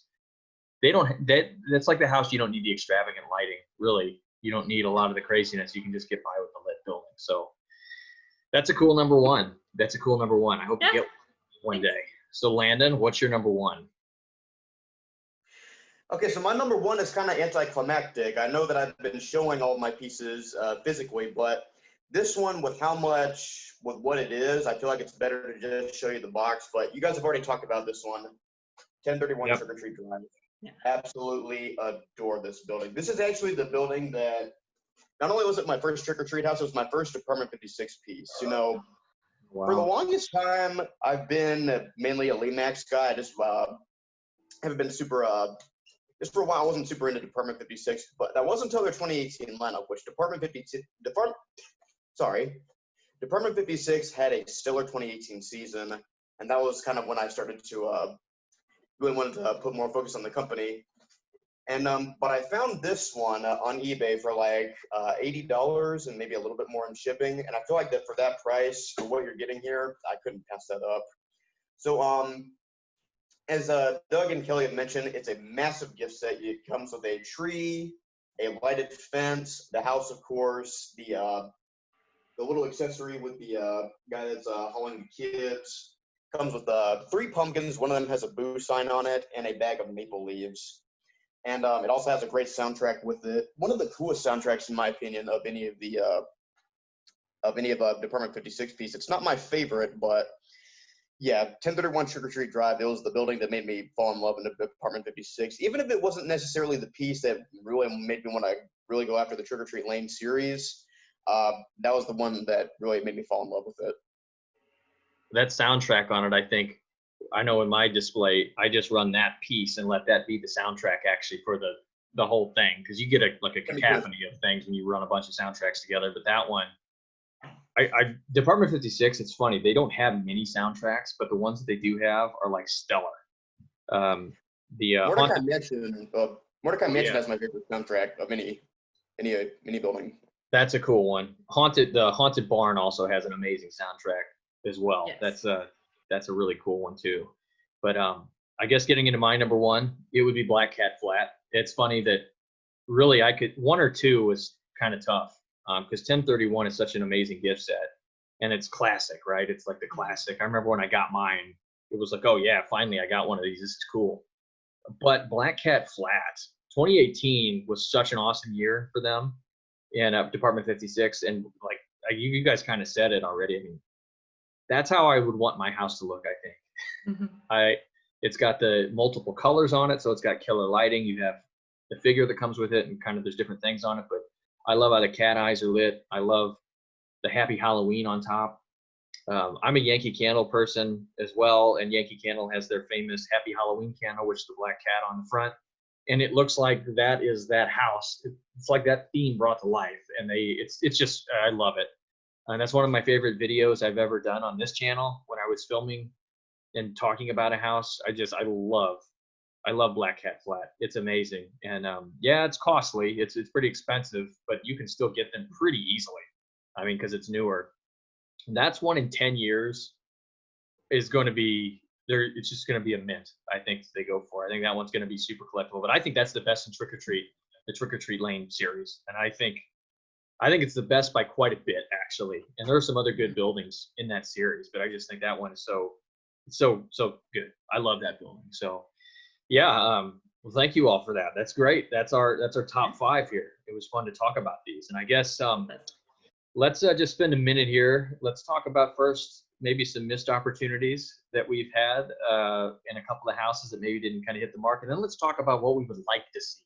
they don't. That's like the house. You don't need the extravagant lighting. Really, you don't need a lot of the craziness. You can just get by with the lit building. So that's a cool number one. That's a cool number one. I hope you get one day. So Landon, what's your number one? Okay, so my number one is kind of anticlimactic. I know that I've been showing all my pieces physically, but this one, with what it is, I feel like it's better to just show you the box. But you guys have already talked about this one, 1031 Trick or Treat Drive. Yeah. Absolutely adore this building. This is actually the building that, not only was it my first Trick or Treat house, it was my first Department 56 piece. You know, for the longest time, I've been mainly a Lemax guy. I just haven't been super. Just for a while, I wasn't super into Department 56, but that wasn't until their 2018 lineup, which Department 56 had a stellar 2018 season, and that was kind of when I started to really wanted to put more focus on the company. And but I found this one on eBay for like $80 and maybe a little bit more in shipping, and I feel like that for that price, for what you're getting here, I couldn't pass that up. So as Doug and Kelly have mentioned, it's a massive gift set. It comes with a tree, a lighted fence, the house, of course, the little accessory with the guy that's hauling the kids. Comes with 3 pumpkins. One of them has a boo sign on it, and a bag of maple leaves. And it also has a great soundtrack with it. One of the coolest soundtracks, in my opinion, of any of Department 56 piece. It's not my favorite, but yeah, 1031 Trick or Treat Drive, it was the building that made me fall in love in the Department 56. Even if it wasn't necessarily the piece that really made me want to really go after the Trick or Treat Lane series, that was the one that really made me fall in love with it. That soundtrack on it, I know in my display, I just run that piece and let that be the soundtrack actually for the whole thing, because you get a cacophony of things when you run a bunch of soundtracks together. But that one, Department 56, it's funny, they don't have many soundtracks, but the ones that they do have are like stellar. Mordecai Mansion has my favorite soundtrack of any building. That's a cool one. The Haunted Barn also has an amazing soundtrack as well. Yes. That's a really cool one too. But I guess getting into my number one, it would be Black Cat Flat. It's funny that really I could, 1 or 2 was kind of tough. Because 1031 is such an amazing gift set, and it's classic, right? It's like the classic. I remember when I got mine, it was like, oh yeah, finally I got one of these. This is cool. But Black Cat Flat, 2018 was such an awesome year for them in Department 56, and like you guys kind of said it already. I mean, that's how I would want my house to look. I think it's got the multiple colors on it, so it's got killer lighting. You have the figure that comes with it, and kind of there's different things on it, but I love how the cat eyes are lit. I love the Happy Halloween on top. I'm a Yankee Candle person as well, and Yankee Candle has their famous Happy Halloween candle, which is the black cat on the front. And it looks like that is that house. It's like that theme brought to life, and it's just, I love it. And that's one of my favorite videos I've ever done on this channel when I was filming and talking about a house. I love Black Cat Flat. It's amazing. And yeah, it's costly. It's pretty expensive, but you can still get them pretty easily. I mean, because it's newer. And that's 1 in 10 years is going to be there. It's just going to be a mint, I think, they go for. I think that one's going to be super collectible. But I think that's the best in Trick or Treat, the Trick or Treat Lane series. And I think it's the best by quite a bit, actually. And there are some other good buildings in that series, but I just think that one is so good. I love that building. So yeah, well, thank you all for that. That's great. That's our top 5 here. It was fun to talk about these, and I guess let's just spend a minute here. Let's talk about first maybe some missed opportunities that we've had in a couple of houses that maybe didn't kind of hit the mark, and then let's talk about what we would like to see,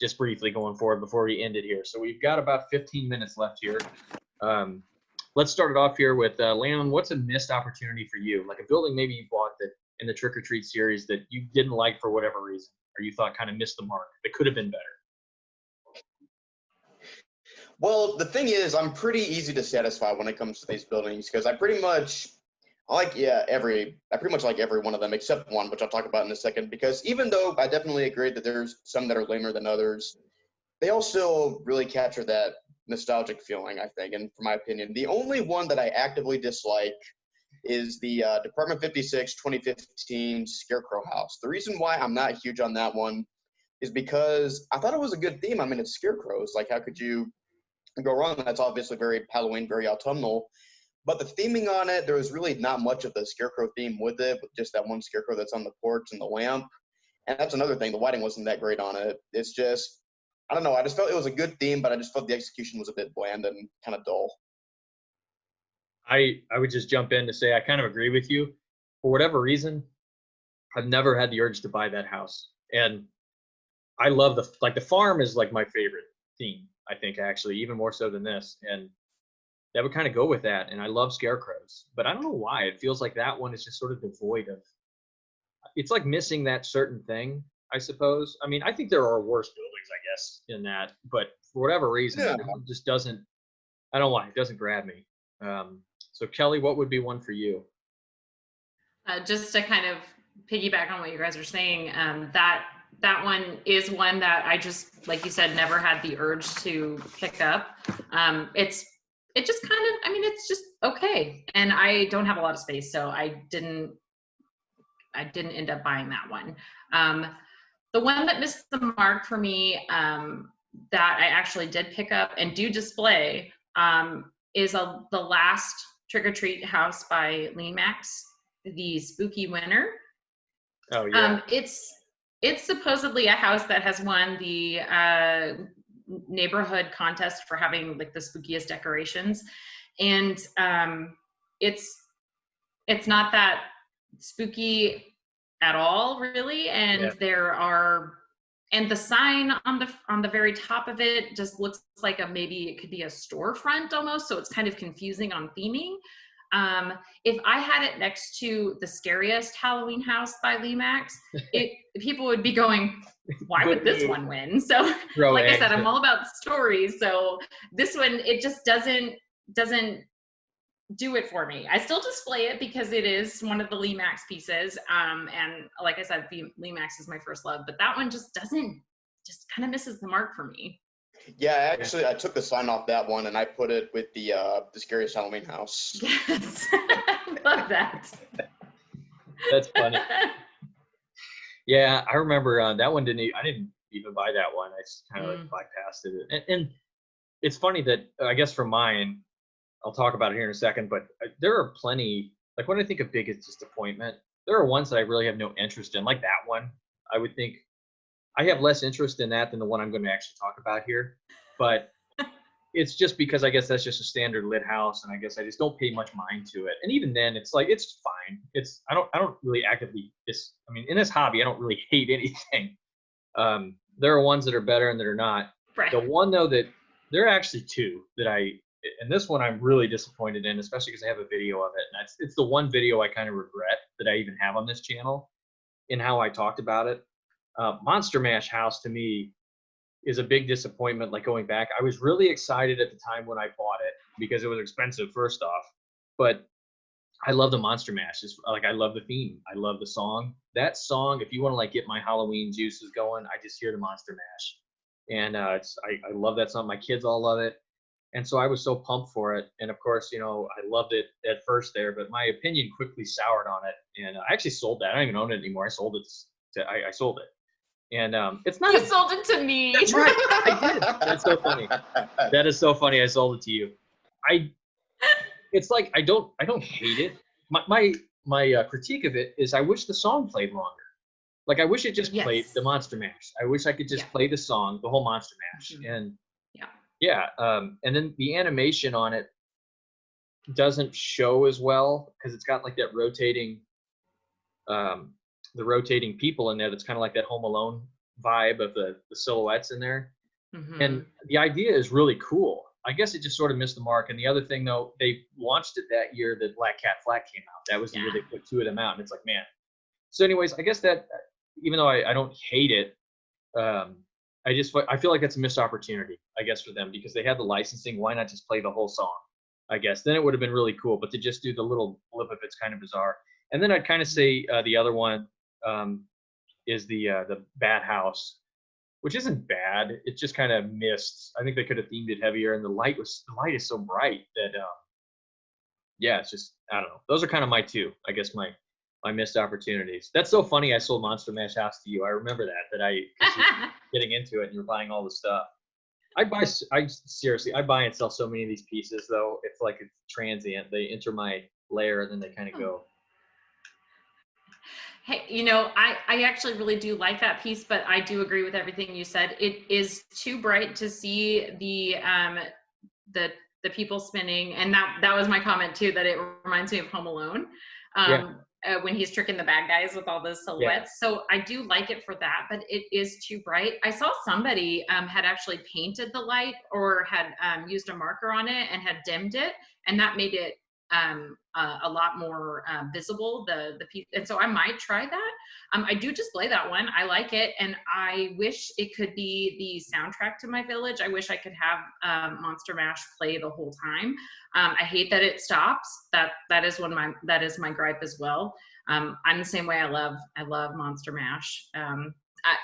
just briefly going forward before we end it here. So we've got about 15 minutes left here. Let's start it off here with Landon. What's a missed opportunity for you? Like a building maybe you bought that in the Trick or Treat series that you didn't like for whatever reason, or you thought kind of missed the mark? That could have been better. Well, the thing is, I'm pretty easy to satisfy when it comes to these buildings because I pretty much like every one of them except one, which I'll talk about in a second. Because even though I definitely agree that there's some that are lamer than others, they all still really capture that nostalgic feeling, I think. And for my opinion, the only one that I actively dislike is the Department 56 2015 Scarecrow House. The reason why I'm not huge on that one is because I thought it was a good theme. I mean, it's scarecrows. Like, how could you go wrong? That's obviously very Halloween, very autumnal. But the theming on it, there was really not much of the scarecrow theme with it, with just that one scarecrow that's on the porch and the lamp. And that's another thing. The lighting wasn't that great on it. It's just, I don't know. I just felt it was a good theme, but I just felt the execution was a bit bland and kind of dull. I would just jump in to say I kind of agree with you. For whatever reason, I've never had the urge to buy that house. And I love the farm is like my favorite theme, I think, actually, even more so than this. And that would kind of go with that. And I love scarecrows, but I don't know why. It feels like that one is just sort of devoid of, it's like missing that certain thing, I suppose. I mean, I think there are worse buildings, I guess, in that, but for whatever reason, Yeah. it just doesn't, I don't know why, it doesn't grab me. So Kelly, what would be one for you? Just to kind of piggyback on what you guys are saying, that one is one that I just, like you said, never had the urge to pick up. It just kind of, I mean, it's just okay. And I don't have a lot of space, so I didn't end up buying that one. The one that missed the mark for me, that I actually did pick up and do display, is the last Trick or Treat house by Lemax, the Spooky Winter. Oh yeah. It's supposedly a house that has won the neighborhood contest for having like the spookiest decorations, and it's not that spooky at all, really. And and the sign on the very top of it just looks like maybe it could be a storefront almost, so it's kind of confusing on theming. If I had it next to the scariest Halloween house by Lemax, people would be going, why would this one win? So like I said, I'm all about stories. So this one, it just doesn't do it for me. I still display it because it is one of the Lemax pieces. And like I said, Lemax is my first love, but that one just kind of misses the mark for me. Yeah, actually, I took the sign off that one and I put it with the scariest Halloween house. Yes, love that. That's funny. Yeah, I remember that one I didn't even buy that one. I just kind of like bypassed it. And it's funny that I guess for mine, I'll talk about it here in a second, but there are plenty, like when I think of biggest disappointment, there are ones that I really have no interest in, like that one. I would think I have less interest in that than the one I'm going to actually talk about here. But it's just because I guess that's just a standard lit house, and I guess I just don't pay much mind to it. And even then, it's like it's fine. I don't really actively in this hobby, I don't really hate anything. There are ones that are better and that are not. Right. The one though that there are actually two that and this one I'm really disappointed in, especially because I have a video of it. And it's the one video I kind of regret that I even have on this channel in how I talked about it. Monster Mash house to me is a big disappointment. Like going back, I was really excited at the time when I bought it because it was expensive first off, but I love the Monster Mash. I love the theme. I love the song. That song, if you want to like get my Halloween juices going, I just hear the Monster Mash. And I love that song. My kids all love it. And so I was so pumped for it. And of course, I loved it at first there, but my opinion quickly soured on it. And I actually sold that. I don't even own it anymore. I sold it. I sold it. And it's not. You sold it to me. That's right. I did. That's so funny. That is so funny. I sold it to you. It's like I don't hate it. My critique of it is I wish the song played longer. Like I wish it just played the Monster Mash. I wish I could just play the song, the whole Monster Mash. Mm-hmm. And and then the animation on it doesn't show as well because it's got like that rotating the rotating people in there that's kind of like that Home Alone vibe of the silhouettes in there. Mm-hmm. And the idea is really cool. I guess it just sort of missed the mark. And the other thing, though, they launched it that year that Black Cat Flat came out. That was the year they put two of them out. And it's like, man, So anyways, I guess that even though I don't hate it, I feel like that's a missed opportunity, I guess, for them, because they had the licensing. Why not just play the whole song? I guess then it would have been really cool, but to just do the little blip of it's kind of bizarre. And then I'd kind of say the other one is the Bad House, which isn't bad. It just kind of missed. I think they could have themed it heavier, and the light is so bright that yeah, it's just, I don't know. Those are kind of my two, I guess, my missed opportunities. That's so funny. I sold Monster Mash House to you. I remember that cause you were getting into it and you're buying all the stuff. Seriously, I buy and sell so many of these pieces though. It's like it's transient. They enter my lair and then they kind of go. Hey, I actually really do like that piece, but I do agree with everything you said. It is too bright to see the people spinning, and that was my comment too, that it reminds me of Home Alone. When he's tricking the bad guys with all those silhouettes. Yeah. So I do like it for that, but it is too bright. I saw somebody had actually painted the light or had used a marker on it and had dimmed it, and that made it a lot more visible, the piece. And so I might try that. I do display that one. I like it, and I wish it could be the soundtrack to my village. I wish I could have Monster Mash play the whole time. I hate that it stops. That is my gripe as well. I'm the same way. I love Monster Mash.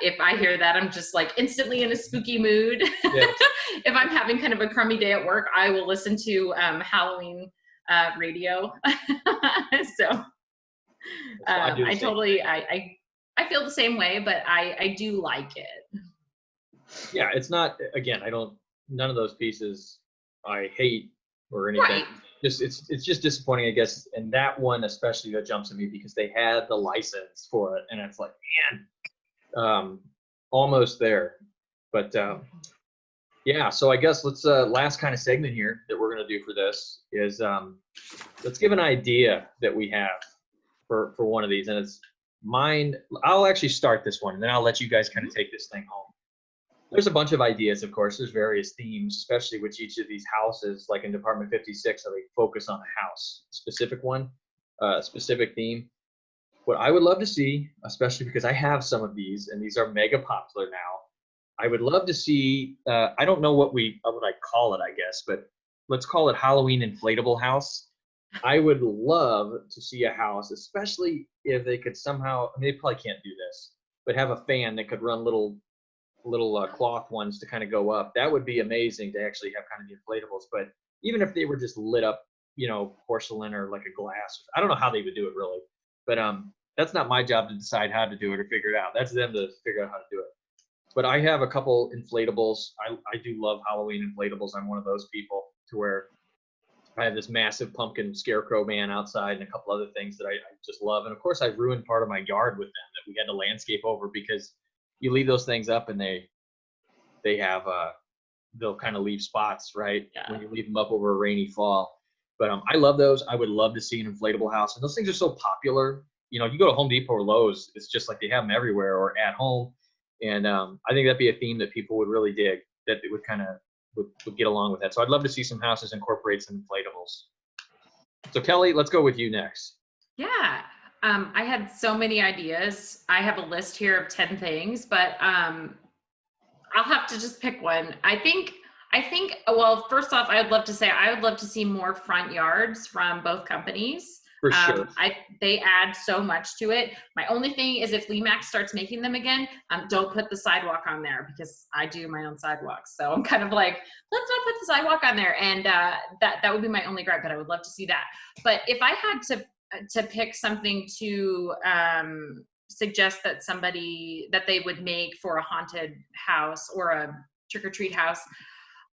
If I hear that, I'm just like instantly in a spooky mood. Yeah. If I'm having kind of a crummy day at work, I will listen to Halloween radio. So I feel the same way, but I do like it. Yeah, it's not, again, none of those pieces I hate or anything. Right. It's just disappointing, I guess, and that one especially that jumps at me because they had the license for it, and it's like, man, almost there. But yeah, so I guess let's last kind of segment here that we're going to do for this is let's give an idea that we have for one of these, and it's mine. I'll actually start this one, and then I'll let you guys kind of take this thing home. There's a bunch of ideas, of course. There's various themes, especially with each of these houses, like in Department 56, so they focus on a house, specific one, specific theme. What I would love to see, especially because I have some of these, and these are mega popular now, I would love to see, I don't know what I call it, I guess, but let's call it Halloween inflatable house. I would love to see a house, especially if they could somehow, I mean, they probably can't do this, but have a fan that could run little cloth ones to kind of go up. That would be amazing to actually have kind of the inflatables. But even if they were just lit up, porcelain or like a glass, I don't know how they would do it really, but that's not my job to decide how to do it or figure it out. That's them to figure out how to do it. But I have a couple inflatables. I do love Halloween inflatables. I'm one of those people to where I have this massive pumpkin scarecrow man outside and a couple other things that I just love. And of course I've ruined part of my yard with them that we had to landscape over because you leave those things up and they have they'll kind of leave spots, right? Yeah. When you leave them up over a rainy fall. But I love those. I would love to see an inflatable house. And those things are so popular. You go to Home Depot or Lowe's, it's just like they have them everywhere or at home. And I think that'd be a theme that people would really dig, that it would kind of would get along with that. So I'd love to see some houses incorporate some inflatables. So Kelly, let's go with you next. Yeah. I had so many ideas. I have a list here of 10 things, but I'll have to just pick one. I think, well, first off, I would love to see more front yards from both companies. For sure. They add so much to it. My only thing is if Lemax starts making them again, don't put the sidewalk on there because I do my own sidewalks. So I'm kind of like, let's not put the sidewalk on there. And that would be my only gripe, but I would love to see that. But if I had to pick something to suggest that they would make for a haunted house or a trick-or-treat house,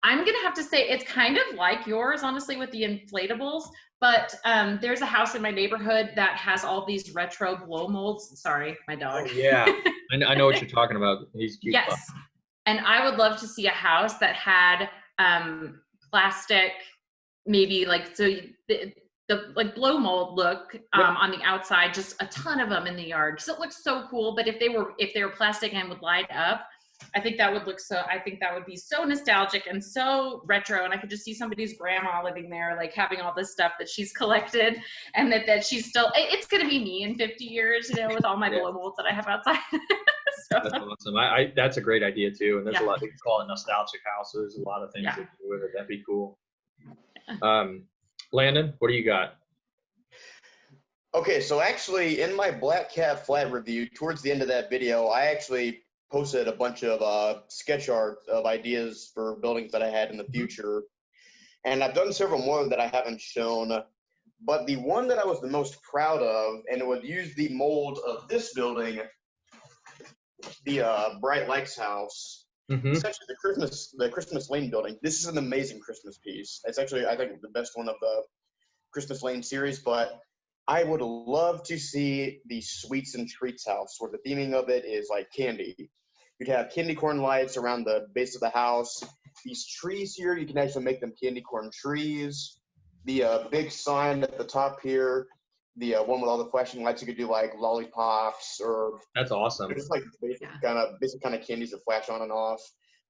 I'm going to have to say it's kind of like yours, honestly, with the inflatables. But there's a house in my neighborhood that has all these retro blow molds. Sorry, my dog. Oh, yeah. I know what you're talking about. He's cute. Yes. And I would love to see a house that had plastic, maybe like, so the like blow mold look on the outside, just a ton of them in the yard. Because it looks so cool. But if they were plastic and would light up, I think that would be so nostalgic and so retro. And I could just see somebody's grandma living there, like having all this stuff that she's collected, and that she's still, it's going to be me in 50 years, with all my blow molds that I have outside. So. That's awesome. That's a great idea too. And there's a lot, they call it nostalgic houses, a lot of things that do with it. That'd be cool. Landon, what do you got? Okay, so actually in my Black Cat flat review, towards the end of that video, I actually posted a bunch of sketch art of ideas for buildings that I had in the future. And I've done several more that I haven't shown. But the one that I was the most proud of, and it would use the mold of this building, the Bright Lights house. It's actually the Christmas Lane building. This is an amazing Christmas piece. It's actually, I think, the best one of the Christmas Lane series, but I would love to see the Sweets and Treats house, where the theming of it is like candy. You'd have candy corn lights around the base of the house. These trees here, you can actually make them candy corn trees. The big sign at the top here, the one with all the flashing lights, you could do like lollipops or. That's awesome. Just like basic kind of candies that flash on and off.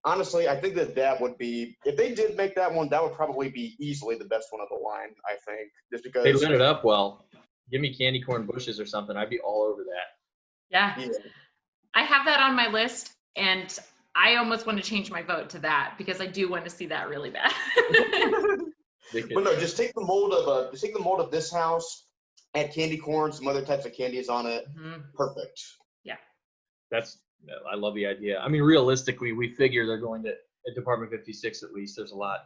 Honestly, I think that would be, if they did make that one, that would probably be easily the best one of the line, I think. Just because they lit it up well. Give me candy corn bushes or something. I'd be all over that. Yeah. I have that on my list, and I almost want to change my vote to that because I do want to see that really bad. But no, just take the mold of this house, add candy corn, some other types of candies on it. Perfect. Yeah. I love the idea. I mean, realistically, we figure they're going to at Department 56 at least. There's a lot,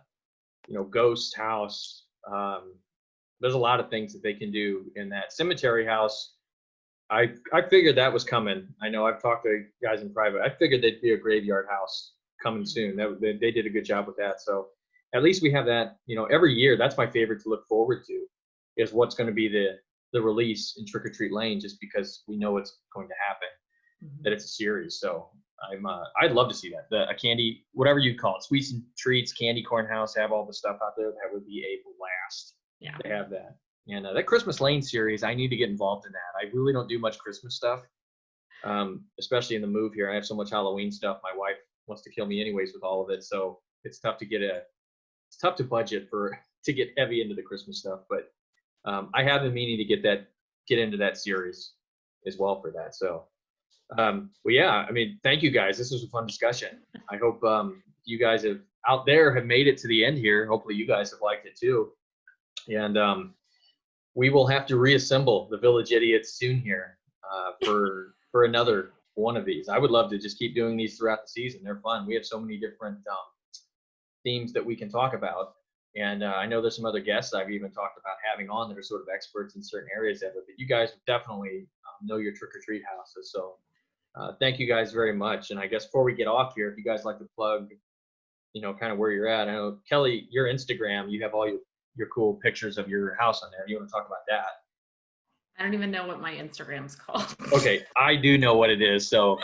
ghost house. There's a lot of things that they can do in that cemetery house. I figured that was coming. I know I've talked to guys in private. I figured they'd be a graveyard house coming soon. They did a good job with that. So at least we have that, every year. That's my favorite to look forward to, is what's going to be the release in Trick or Treat Lane, just because we know it's going to happen, that it's a series. So I'd love to see that. A candy, whatever you call it, Sweets and Treats, candy corn house, have all the stuff out there. That would be a blast. Yeah. To have that. And that Christmas Lane series, I need to get involved in that. I really don't do much Christmas stuff, especially in the move here. I have so much Halloween stuff. My wife wants to kill me anyways with all of it, so it's tough to budget to get heavy into the Christmas stuff. But I have been meaning to get into that series as well for that. So, well, yeah. I mean, thank you guys. This was a fun discussion. I hope you guys out there have made it to the end here. Hopefully, you guys have liked it too. And we will have to reassemble the Village Idiots soon here for another one of these. I would love to just keep doing these throughout the season. They're fun. We have so many different themes that we can talk about. And I know there's some other guests I've even talked about having on that are sort of experts in certain areas of it. But you guys definitely know your trick-or-treat houses. So thank you guys very much. And I guess before we get off here, if you guys like to plug, kind of where you're at. I know, Kelly, your Instagram, you have all your cool pictures of your house on there. You want to talk about that? I don't even know what my Instagram's called. Okay, I do know what it is. So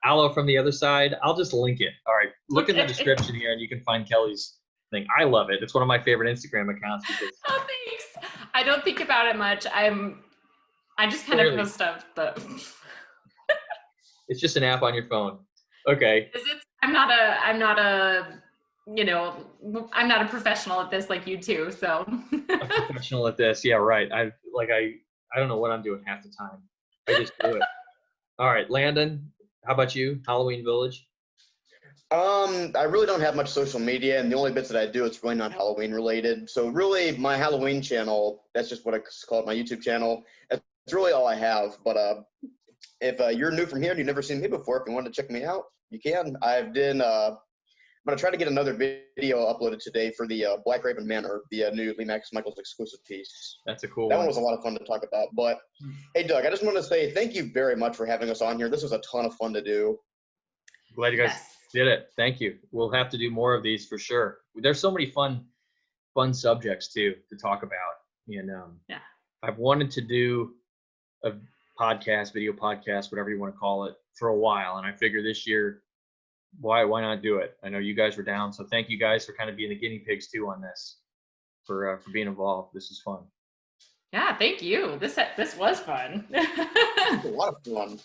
Aloe from the other side, I'll just link it. All right, look in the description here and you can find Kelly's thing. I love it. It's one of my favorite Instagram accounts. Oh, thanks. I don't think about it much. I just kind of post stuff, but it's just an app on your phone. Okay. I'm not a professional at this like you two, so. I'm professional at this. Yeah, right. I don't know what I'm doing half the time. I just do it. All right, Landon, how about you? Halloween Village? I really don't have much social media, and the only bits that I do, it's really not Halloween related. So really, my Halloween channel, that's just what I call it, my YouTube channel. That's really all I have. But if you're new from here and you've never seen me before, if you want to check me out, you can. I'm going to try to get another video uploaded today for the Black Raven Manor, the new Lemax Michaels exclusive piece. That's a cool one. That one was a lot of fun to talk about. But, hey, Doug, I just want to say thank you very much for having us on here. This was a ton of fun to do. Glad you guys did it. Thank you. We'll have to do more of these for sure. There's so many fun subjects, too, to talk about. And I've wanted to do a video podcast, whatever you want to call it, for a while. And I figure this year, why not do it? I know you guys were down, so thank you guys for kind of being the guinea pigs too on this, for being involved. This is fun. Yeah, thank you. This was fun. A lot of fun.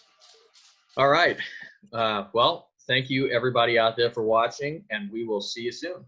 All right. Well, Thank you, everybody out there, for watching, and we will see you soon.